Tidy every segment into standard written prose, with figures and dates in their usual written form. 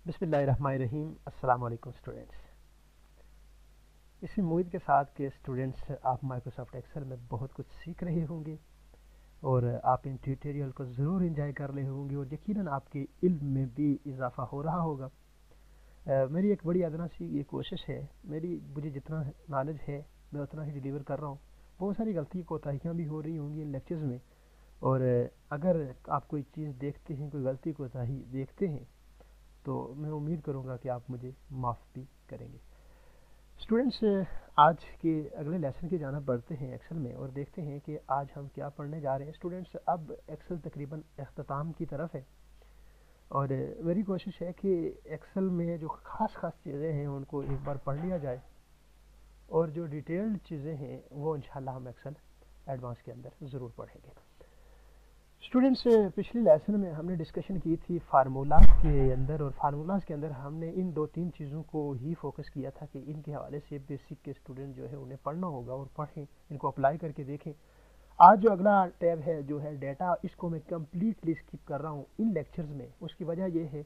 बिस्मिल्लाहिर्रहमानिर्रहीम। अस्सलाम वालेकुम स्टूडेंट्स। इसी उम्मीद के साथ कि स्टूडेंट्स आप माइक्रोसॉफ्ट एक्सेल में बहुत कुछ सीख रहे होंगे और आप इन ट्यूटोरियल को ज़रूर एंजॉय कर रहे होंगे और यकीनन आपके इल्म में भी इजाफ़ा हो रहा होगा। मेरी एक बड़ी अदना सी ये कोशिश है, मुझे जितना नॉलेज है मैं उतना ही डिलीवर कर रहा हूँ। बहुत सारी गलती कोताहियाँ भी हो रही होंगी इन लेक्चर्स में, और अगर आप कोई चीज़ देखते हैं, कोई गलती कोताही देखते हैं, तो मैं उम्मीद करूँगा कि आप मुझे माफ़ भी करेंगे। स्टूडेंट्स, आज के अगले लेसन की जाना बढ़ते हैं एक्सेल में और देखते हैं कि आज हम क्या पढ़ने जा रहे हैं। स्टूडेंट्स, अब एक्सेल तकरीबन अख्ताम की तरफ है और मेरी कोशिश है कि एक्सेल में जो ख़ास चीज़ें हैं उनको एक बार पढ़ लिया जाए और जो डिटेल्ड चीज़ें हैं वो इंशाल्लाह हम एक्सेल एडवांस के अंदर ज़रूर पढ़ेंगे। स्टूडेंट्स, पिछले लेसन में हमने डिस्कशन की थी फार्मूलाज के अंदर, और फार्मूलाज के अंदर हमने इन दो तीन चीज़ों को ही फोकस किया था कि इनके हवाले से बेसिक के स्टूडेंट जो है उन्हें पढ़ना होगा और पढ़ें, इनको अप्लाई करके देखें। आज जो अगला टैब है जो है डेटा, इसको मैं कम्प्लीटली स्किप कर रहा हूँ इन लेक्चर्स में। उसकी वजह यह है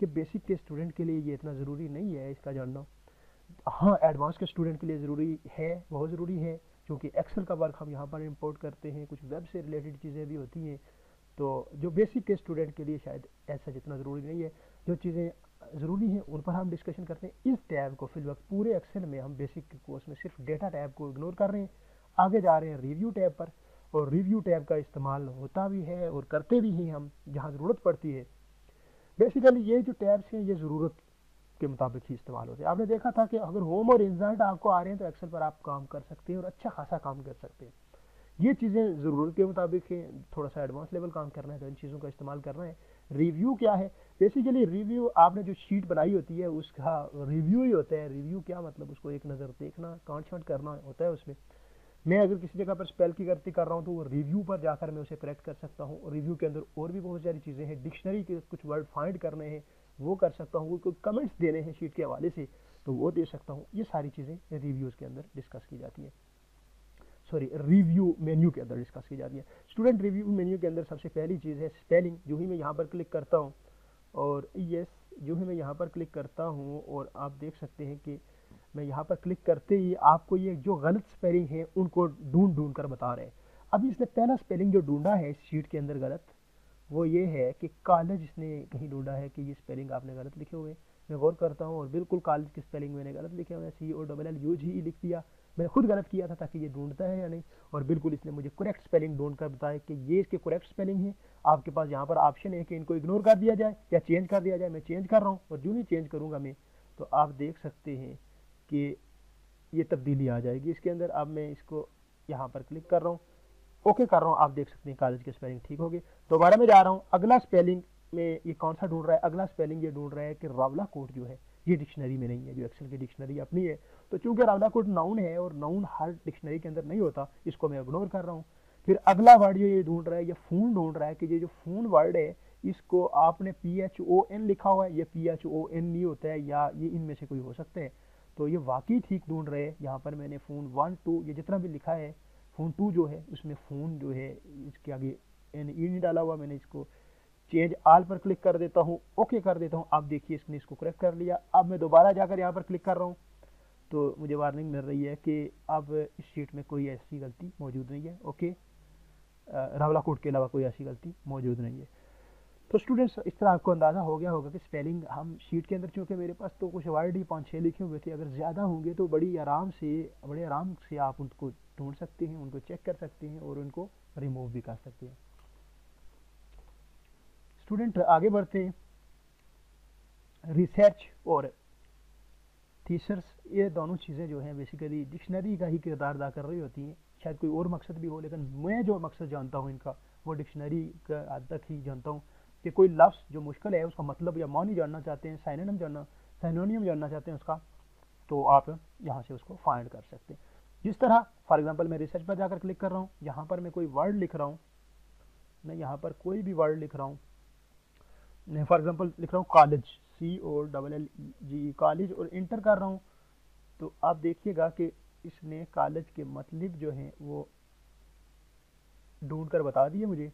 कि बेसिक के स्टूडेंट के लिए ये इतना ज़रूरी नहीं है इसका जानना। हाँ, एडवांस के स्टूडेंट के लिए ज़रूरी है, बहुत ज़रूरी है, क्योंकि एक्सेल का वर्क हम यहाँ पर इंपोर्ट करते हैं, कुछ वेब से रिलेटेड चीज़ें भी होती हैं। तो जो बेसिक के स्टूडेंट के लिए शायद ऐसा जितना ज़रूरी नहीं है। जो चीज़ें ज़रूरी हैं उन पर हम डिस्कशन करते हैं। इस टैब को फिल वक्त पूरे एक्सेल में हम बेसिक के कोर्स में सिर्फ डेटा टैब को इग्नोर कर रहे हैं, आगे जा रहे हैं रिव्यू टैब पर। और रिव्यू टैब का इस्तेमाल होता भी है और करते भी हैं हम जहाँ ज़रूरत पड़ती है। बेसिकली ये जो टैब्स हैं ये ज़रूरत के मुताबिक ही इस्तेमाल होते हैं। आपने देखा था कि अगर होम और इंसर्ट आपको आ रहे हैं तो एक्सेल पर आप काम कर सकते हैं और अच्छा खासा काम कर सकते हैं। ये चीज़ें ज़रूरत के मुताबिक है, थोड़ा सा एडवांस लेवल काम करना है तो इन चीज़ों का इस्तेमाल करना है। रिव्यू क्या है? बेसिकली रिव्यू, आपने जो शीट बनाई होती है उसका रिव्यू ही होता है। रिव्यू क्या मतलब? उसको एक नज़र देखना, कांट छांट करना होता है उसमें। मैं अगर किसी जगह पर स्पेल की गलती कर रहा हूँ तो वो रिव्यू पर जाकर मैं उसे करेक्ट कर सकता हूँ। रिव्यू के अंदर और भी बहुत सारी चीज़ें हैं, डिक्शनरी के कुछ वर्ड फाइंड करने हैं वो कर सकता हूँ, कोई कमेंट्स देने हैं शीट के हवाले से तो वो दे सकता हूँ। ये सारी चीज़ें रिव्यूज़ के अंदर डिस्कस की जाती हैं, सॉरी रिव्यू मेन्यू के अंदर डिस्कस की जाती है। स्टूडेंट, रिव्यू मेन्यू के अंदर सबसे पहली चीज़ है स्पेलिंग। जो ही मैं यहाँ पर क्लिक करता हूँ और यस, जो ही मैं यहाँ पर क्लिक करता हूँ और आप देख सकते हैं कि मैं यहाँ पर क्लिक करते ही आपको ये जो गलत स्पेलिंग है उनको ढूंढ ढूंढ कर बता रहे हैं। अभी इसने पहला स्पेलिंग जो ढूंढा है इस शीट के अंदर गलत, वो ये है कि कॉलेज इसने कहीं ढूंढा है कि ये स्पेलिंग आपने गलत लिखे हुए हैं। मैं गौर करता हूँ और बिल्कुल कॉलेज की स्पेलिंग मैंने गलत लिखे हुए हैं, COLLEGE लिख दिया। मैंने खुद गलत किया था ताकि ये ढूंढता है या नहीं, और बिल्कुल इसने मुझे करेक्ट स्पेलिंग ढूंढ कर बताया कि ये इसके करेक्ट स्पेलिंग है। आपके पास यहाँ पर ऑप्शन है कि इनको इग्नोर कर दिया जाए या चेंज कर दिया जाए। मैं चेंज कर रहा हूँ और जो नहीं चेंज करूँगा मैं, तो आप देख सकते हैं कि ये तब्दीली आ जाएगी इसके अंदर। अब मैं इसको यहाँ पर क्लिक कर रहा हूँ, ओके कर रहा हूँ, आप देख सकते हैं कॉलेज की स्पेलिंग ठीक होगी। दोबारा मैं जा रहा हूँ, अगला स्पेलिंग में ये कौन सा ढूंढ रहा है? अगला स्पेलिंग ये ढूंढ रहा है कि रावला कोट जो है ये डिक्शनरी में नहीं है, जो एक्सेल की डिक्शनरी अपनी है। तो चूंकि रावला कोट नाउन है और नाउन हर डिक्शनरी के अंदर नहीं होता, इसको मैं इग्नोर कर रहा हूँ। फिर अगला वर्ड ये ढूंढ रहा है, ये फोन ढूंढ रहा है कि ये जो फोन वर्ड है इसको आपने PHON लिखा हुआ है, ये PHON नहीं होता है, या ये इनमें से कोई हो सकते हैं। तो ये वाकई ठीक ढूंढ रहे हैं। यहाँ पर मैंने फ़ोन 1 2 ये जितना भी लिखा है, फ़ोन 2 जो है उसमें फ़ोन जो है इसके आगे NE नहीं डाला हुआ। मैंने इसको चेंज आल पर क्लिक कर देता हूँ, ओके कर देता हूँ। आप देखिए इसने इसको करेक्ट कर लिया। अब मैं दोबारा जाकर यहाँ पर क्लिक कर रहा हूँ तो मुझे वार्निंग मिल रही है कि अब इस शीट में कोई ऐसी गलती मौजूद नहीं है। ओके, रावला कोड के अलावा कोई ऐसी गलती मौजूद नहीं है। तो स्टूडेंट्स, इस तरह आपको अंदाज़ा हो गया होगा कि स्पेलिंग हम शीट के अंदर, चूँकि मेरे पास तो कुछ वर्ड ही 5-6 लिखे हुए थे, अगर ज़्यादा होंगे तो बड़े आराम से आप उनको ढूंढ सकते हैं, उनको चेक कर सकते हैं और उनको रिमूव भी कर सकते हैं। स्टूडेंट, आगे बढ़ते हैं। रिसर्च और थीसर्स, ये दोनों चीज़ें जो हैं बेसिकली डिक्शनरी का ही किरदार अदा कर रही होती हैं। शायद कोई और मकसद भी हो, लेकिन मैं जो मकसद जानता हूँ इनका वो डिक्शनरी का हद तक ही जानता हूँ कि कोई लफ्ज़ जो मुश्किल है उसका मतलब या मानी जानना चाहते हैं, साइनोनियम जानना चाहते हैं उसका, तो आप यहाँ से उसको फाइंड कर सकते हैं। जिस तरह फॉर एग्जांपल मैं रिसर्च पर जाकर क्लिक कर रहा हूँ, यहाँ पर मैं कोई वर्ड लिख रहा हूँ, मैं यहाँ पर कोई भी वर्ड लिख रहा हूँ, मैं फॉर एग्जांपल लिख रहा हूँ कॉलेज, COLLEGE कॉलेज, और इंटर कर रहा हूँ, तो आप देखिएगा कि इसने कॉलेज के मतलब जो हैं वो ढूंढ कर बता दिए मुझे।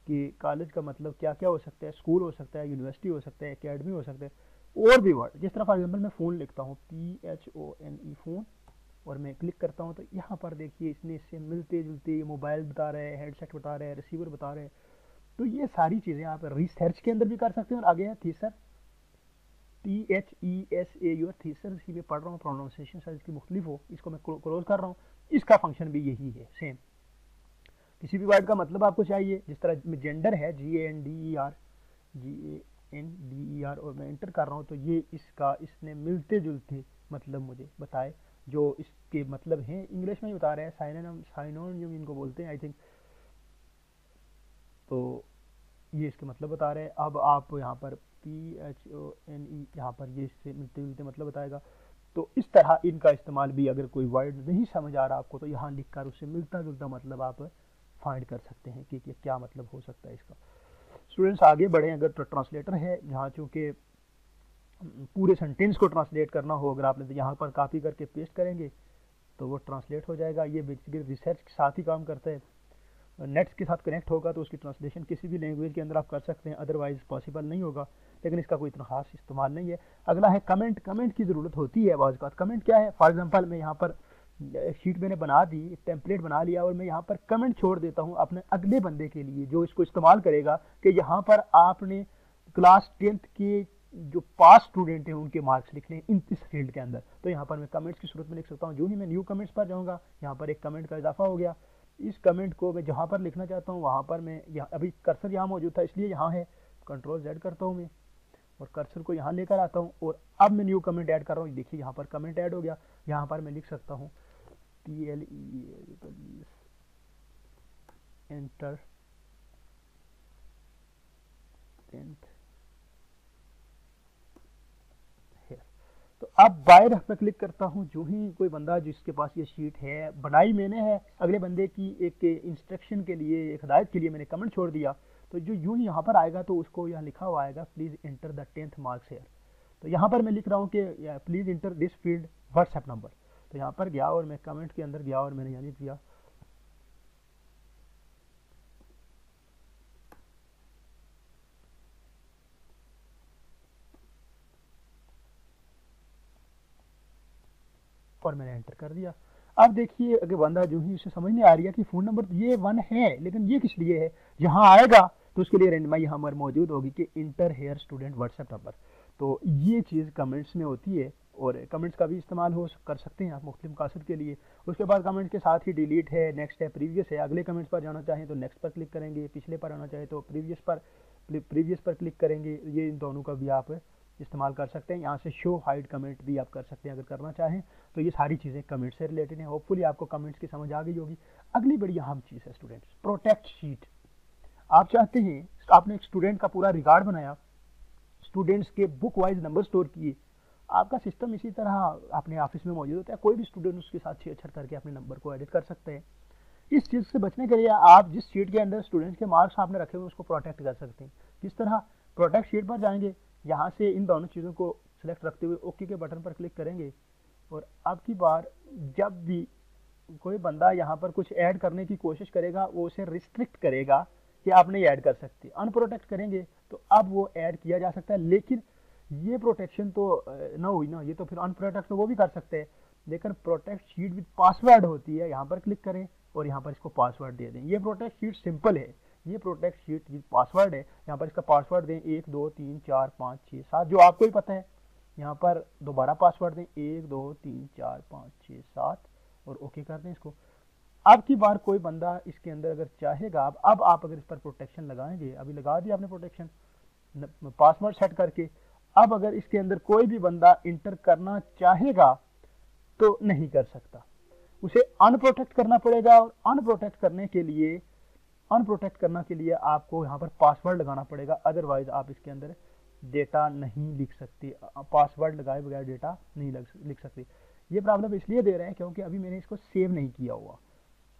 कि कॉलेज का मतलब क्या क्या हो सकता है, स्कूल हो सकता है, यूनिवर्सिटी हो सकता है, एकेडमी हो सकता है, और भी वर्ड। जिस तरह फॉर एग्जाम्पल मैं फ़ोन लिखता हूँ, PHONE फ़ोन, और मैं क्लिक करता हूँ तो यहाँ पर देखिए इसने इससे मिलते जुलते मोबाइल बता रहे हैं, हेडसेट बता रहे हैं, रिसीवर बता रहे हैं। तो ये सारी चीज़ें आप रिसर्च के अंदर भी कर सकते हैं। और आगे है थीसर, THESAUR, थीसर, इसी में पढ़ रहा हूँ, प्रोनाउंसिएशन शायद इसकी मुख्तलिफ हो, इसको मैं क्लोज कर रहा हूँ। इसका फंक्शन भी यही है, सेम। किसी भी वर्ड का मतलब आपको चाहिए, जिस तरह जेंडर है, GANDER, और मैं एंटर कर रहा हूँ तो ये इसने मिलते जुलते मतलब मुझे बताए, जो इसके मतलब हैं इंग्लिश में ही बता रहे हैं, साइनोनिम इनको बोलते हैं आई थिंक। तो ये इसके मतलब बता रहे हैं। अब आप यहाँ पर PHONE, यहाँ पर ये इससे मिलते जुलते मतलब बताएगा। तो इस तरह इनका इस्तेमाल भी, अगर कोई वर्ड नहीं समझ आ रहा आपको तो यहाँ लिख कर उससे मिलता जुलता मतलब आप फाइंड कर सकते हैं कि क्या मतलब हो सकता है इसका। स्टूडेंट्स आगे बढ़े, अगर तो ट्रांसलेटर है, यहाँ चूँकि पूरे सेंटेंस को ट्रांसलेट करना हो, अगर आपने तो यहाँ पर कॉपी करके पेस्ट करेंगे तो वो ट्रांसलेट हो जाएगा। ये बेसिकली रिसर्च के साथ ही काम करता है। नेट्स के साथ कनेक्ट होगा तो उसकी ट्रांसलेशन किसी भी लैंग्वेज के अंदर आप कर सकते हैं, अदरवाइज पॉसिबल नहीं होगा, लेकिन इसका कोई इतना खास इस्तेमाल नहीं है। अगला है कमेंट। कमेंट की ज़रूरत होती है बाज़। कमेंट क्या है? फॉर एग्जांपल मैं यहाँ पर एक शीट मैंने बना दी, एक टेम्पलेट बना लिया, और मैं यहाँ पर कमेंट छोड़ देता हूँ अपने अगले बंदे के लिए जो इसको इस्तेमाल करेगा, कि यहाँ पर आपने क्लास 10th के जो पास स्टूडेंट हैं उनके मार्क्स लिखने इन इस फील्ड के अंदर। तो यहाँ पर मैं कमेंट्स की सूरत में लिख सकता हूँ। जो ही मैं न्यू कमेंट्स पर जाऊँगा, यहाँ पर एक कमेंट का इजाफा हो गया। इस कमेंट को मैं जहाँ पर लिखना चाहता हूँ वहाँ पर मैं, यहाँ अभी कर्सर यहाँ मौजूद था इसलिए यहाँ है, Ctrl Z करता हूँ मैं और कर्सर को यहाँ लेकर आता हूँ, और अब मैं न्यू कमेंट ऐड कर रहा हूँ। देखिए यहाँ पर कमेंट ऐड हो गया। यहाँ पर मैं लिख सकता हूँ PLEAS एंटर 10th है। तो अब बाय पर क्लिक करता हूँ। जो ही कोई बंदा जिसके पास ये शीट है, बनाई मैंने है, अगले बंदे की एक इंस्ट्रक्शन के लिए, एक हिदायत के लिए मैंने कमेंट छोड़ दिया, तो जो यूं ही यहाँ पर आएगा तो उसको यहाँ लिखा हुआ आएगा please enter the 10th marks here. तो यहाँ पर मैं लिख रहा हूँ कि please enter this field WhatsApp number. तो यहाँ पर गया और मैं कमेंट के अंदर गया और मैंने यहाँ लिख दिया और मैंने एंटर कर दिया। अब देखिए अगर बंदा जो ही उसे समझ नहीं आ रही है कि फ़ोन नंबर तो ये 1 है, लेकिन ये किस लिए है, यहाँ आएगा तो उसके लिए रेंडमाई यहाँ पर मौजूद होगी कि inter here student WhatsApp number. तो ये चीज़ कमेंट्स में होती है, और कमेंट्स का भी इस्तेमाल कर सकते हैं आप मुख्तलिफ मकासद के लिए। उसके बाद कमेंट के साथ ही डिलीट है, नेक्स्ट है, प्रीवियस है। अगले कमेंट्स पर जाना चाहें तो नेक्स्ट पर क्लिक करेंगे, पिछले पर आना चाहे तो प्रीवियस पर क्लिक करेंगे। ये इन दोनों का भी आप इस्तेमाल कर सकते हैं। यहाँ से शो हाइड कमेंट भी आप कर सकते हैं अगर करना चाहें। तो ये सारी चीज़ें कमेंट से रिलेटेड हैं। होपफुली आपको कमेंट्स की समझ आ गई होगी। अगली बड़ी अहम चीज़ है स्टूडेंट्स, प्रोटेक्ट शीट। आप चाहते हैं, आपने एक स्टूडेंट का पूरा रिकॉर्ड बनाया, स्टूडेंट्स के बुक वाइज नंबर स्टोर किए। आपका सिस्टम इसी तरह अपने ऑफिस में मौजूद होता है, कोई भी स्टूडेंट उसके साथ छेड़छाड़ करके अपने नंबर को एडिट कर सकते हैं। इस चीज़ से बचने के लिए आप जिस शीट के अंदर स्टूडेंट्स के मार्क्स आपने रखे हुए उसको प्रोटेक्ट कर सकते हैं। किस तरह? प्रोटेक्ट शीट पर जाएंगे, यहाँ से इन दोनों चीज़ों को सिलेक्ट रखते हुए ओके के बटन पर क्लिक करेंगे, और अब की बार जब भी कोई बंदा यहाँ पर कुछ ऐड करने की कोशिश करेगा वो उसे रिस्ट्रिक्ट करेगा कि आप नहीं ऐड कर सकते। अनप्रोटेक्ट करेंगे तो अब वो ऐड किया जा सकता है, लेकिन ये प्रोटेक्शन तो ना हुई ना, ये तो फिर अनप्रोटेक्ट तो वो भी कर सकते हैं, लेकिन प्रोटेक्ट शीट विद पासवर्ड होती है। यहाँ पर क्लिक करें और यहाँ पर इसको पासवर्ड दे दें। ये प्रोटेक्ट शीट सिंपल है, ये प्रोटेक्ट शीट विद पासवर्ड है। यहाँ पर इसका पासवर्ड दें 1 2 3 4 5 6 7, जो आपको ही पता है। यहाँ पर दोबारा पासवर्ड दें 1 2 3 4 5 6 7 और ओके कर दें इसको। अब की बार कोई बंदा इसके अंदर अगर चाहेगा, अब आप अगर इस पर प्रोटेक्शन लगाएंगे, अभी लगा दिया आपने प्रोटेक्शन पासवर्ड सेट करके, अब अगर इसके अंदर कोई भी बंदा इंटर करना चाहेगा तो नहीं कर सकता, उसे अनप्रोटेक्ट करना पड़ेगा। और अनप्रोटेक्ट करने के लिए आपको यहाँ पर पासवर्ड लगाना पड़ेगा, अदरवाइज आप इसके अंदर डेटा नहीं लिख सकते। पासवर्ड लगाए बगैर डेटा नहीं लिख सकते। ये प्रॉब्लम इसलिए दे रहे हैं क्योंकि अभी मैंने इसको सेव नहीं किया हुआ।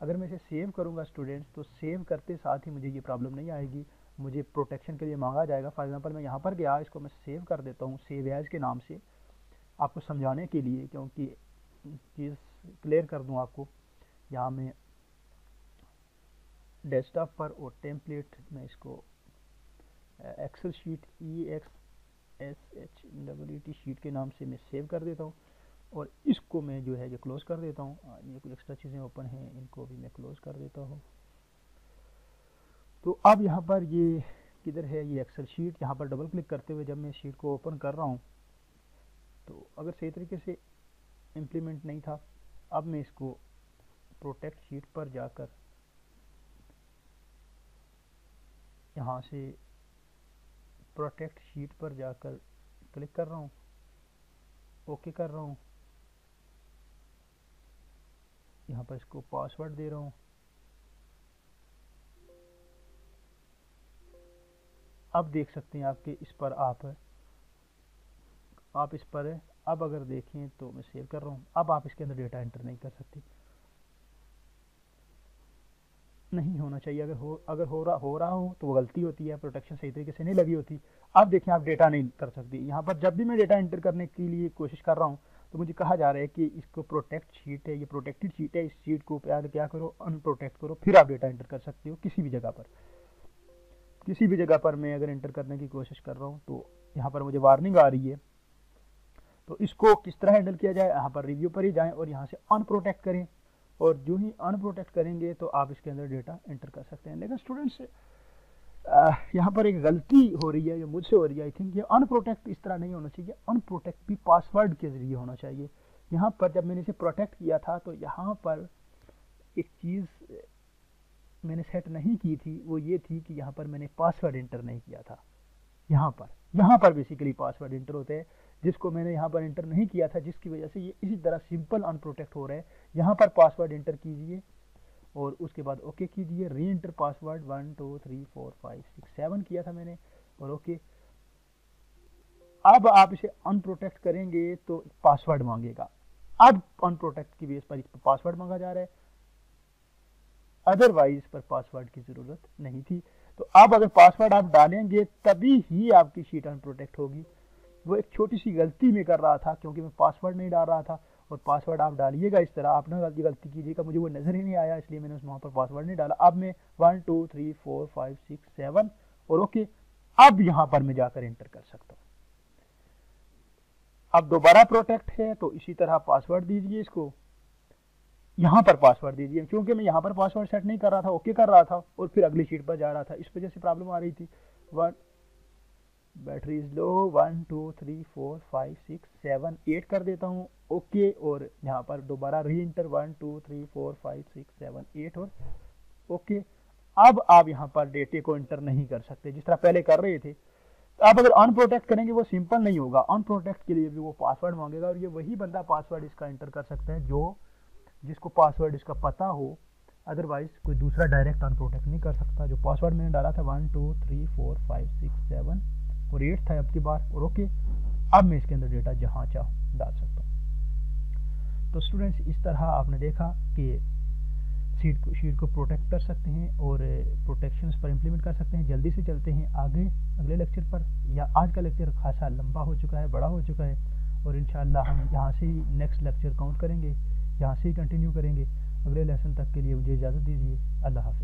अगर मैं इसे सेव करूँगा स्टूडेंट्स, तो सेव करते साथ ही मुझे ये प्रॉब्लम नहीं आएगी, मुझे प्रोटेक्शन के लिए मांगा जाएगा। फॉर एग्जांपल मैं यहाँ पर गया, इसको मैं सेव कर देता हूँ सेव एज के नाम से, आपको समझाने के लिए, क्योंकि चीज़ क्लियर कर दूँ आपको। यहाँ मैं डेस्कटॉप पर और टेम्पलेट में इसको एक्सेल शीट EXSHEET शीट के नाम से मैं सेव कर देता हूँ और इसको मैं जो है ये क्लोज कर देता हूँ। ये कुछ एक्स्ट्रा चीज़ें ओपन हैं, इनको भी मैं क्लोज कर देता हूँ। तो अब यहाँ पर ये किधर है, ये एक्सेल शीट, यहाँ पर डबल क्लिक करते हुए जब मैं शीट को ओपन कर रहा हूँ तो अगर सही तरीके से इम्प्लीमेंट नहीं था, अब मैं इसको प्रोटेक्ट शीट पर जाकर यहाँ से प्रोटेक्ट शीट पर जाकर क्लिक कर रहा हूँ, ओके कर रहा हूँ, यहाँ पर इसको पासवर्ड दे रहा हूँ। अब देख सकते हैं आपके इस पर आप इस पर अब अगर देखें तो मैं सेव कर रहा हूँ। अब आप इसके अंदर डेटा एंटर नहीं कर सकते, नहीं होना चाहिए। अगर हो रहा हो तो वो गलती होती है, प्रोटेक्शन सही तरीके से नहीं लगी होती। अब देखें आप डेटा नहीं कर सकती। यहाँ पर जब भी मैं डेटा एंटर करने के लिए कोशिश कर रहा हूँ तो मुझे कहा जा रहा है कि इसको प्रोटेक्ट शीट है, ये प्रोटेक्टेड शीट है, इस शीट को क्या करो, अनप्रोटेक्ट करो, फिर आप डेटा एंटर कर सकते हो किसी भी जगह पर। किसी भी जगह पर मैं अगर एंटर करने की कोशिश कर रहा हूँ तो यहाँ पर मुझे वार्निंग आ रही है। तो इसको किस तरह हैंडल किया जाए, यहाँ पर रिव्यू पर ही जाएं और यहाँ से अनप्रोटेक्ट करें, और जो ही अनप्रोटेक्ट करेंगे तो आप इसके अंदर डेटा एंटर कर सकते हैं। लेकिन स्टूडेंट्स यहाँ पर एक गलती हो रही है, जो मुझसे हो रही है। आई थिंक ये अनप्रोटेक्ट इस तरह नहीं होना चाहिए, अनप्रोटेक्ट भी पासवर्ड के ज़रिए होना चाहिए। यहाँ पर जब मैंने इसे प्रोटेक्ट किया था तो यहाँ पर एक चीज़ मैंने सेट नहीं की थी, वो ये थी कि यहाँ पर मैंने पासवर्ड एंटर नहीं किया था। यहाँ पर बेसिकली पासवर्ड एंटर होते हैं, जिसको मैंने यहाँ पर एंटर नहीं किया था, जिसकी वजह से ये इसी तरह सिंपल अनप्रोटेक्ट हो रहा है। यहाँ पर पासवर्ड एंटर कीजिए और उसके बाद ओके कीजिए। री एंटर पासवर्ड 1 2 3 4 5 6 7 किया था मैंने और ओके। अब आप इसे अनप्रोटेक्ट करेंगे तो पासवर्ड मांगेगा। अब अनप्रोटेक्ट की बेस पर इस पर पासवर्ड मांगा जा रहा है, अदरवाइज पर पासवर्ड की ज़रूरत नहीं थी। तो अब अगर पासवर्ड आप डालेंगे तभी ही आपकी शीट अनप्रोटेक्ट होगी। वो एक छोटी सी गलती में कर रहा था क्योंकि मैं पासवर्ड नहीं डाल रहा था, और पासवर्ड आप डालिएगा इस तरह, आप ना गलती कीजिएगा, मुझे वो नज़र ही नहीं आया इसलिए मैंने वहाँ पर पासवर्ड नहीं डाला। अब मैं 1 2 3 4 5 6 7 और ओके। अब यहाँ पर मैं जाकर एंटर कर सकता हूँ। अब दोबारा प्रोटेक्ट है तो इसी तरह पासवर्ड दीजिए, इसको यहाँ पर पासवर्ड दीजिए। क्योंकि मैं यहाँ पर पासवर्ड सेट नहीं कर रहा था, ओके कर रहा था और फिर अगली शीट पर जा रहा था, इस वजह से प्रॉब्लम आ रही थी। 1 बैटरी इज लो, 1 2 3 4 5 6 7 8 कर देता हूँ, ओके। और यहाँ पर दोबारा री एंटर 1 2 3 4 5 6 7 8 और ओके। अब आप यहाँ पर डेटे को एंटर नहीं कर सकते जिस तरह पहले कर रहे थे। आप अगर अनप्रोटेक्ट करेंगे वो सिंपल नहीं होगा, अनप्रोटेक्ट के लिए भी वो पासवर्ड मांगेगा, और ये वही बंदा पासवर्ड इसका एंटर कर सकता है जिसको पासवर्ड इसका पता हो। अदरवाइज कोई दूसरा डायरेक्ट अनप्रोटेक्ट नहीं कर सकता। जो पासवर्ड मैंने डाला था 1 2 3 4 5 6 7 और 8 था अब की बार और ओके। अब मैं इसके अंदर डेटा जहाँ चाहूँ डाल सकता हूँ। तो स्टूडेंट्स इस तरह आपने देखा कि शीट को प्रोटेक्ट कर सकते हैं और प्रोटेक्शंस पर इम्प्लीमेंट कर सकते हैं। जल्दी से चलते हैं आगे अगले लेक्चर पर। या आज का लेक्चर खासा लंबा हो चुका है, बड़ा हो चुका है, और इंशाअल्लाह हम यहाँ से ही नेक्स्ट लेक्चर काउंट करेंगे, यहाँ से ही कंटिन्यू करेंगे। अगले लेसन तक के लिए मुझे इजाज़त दीजिए। अल्लाह हाफ़िज़।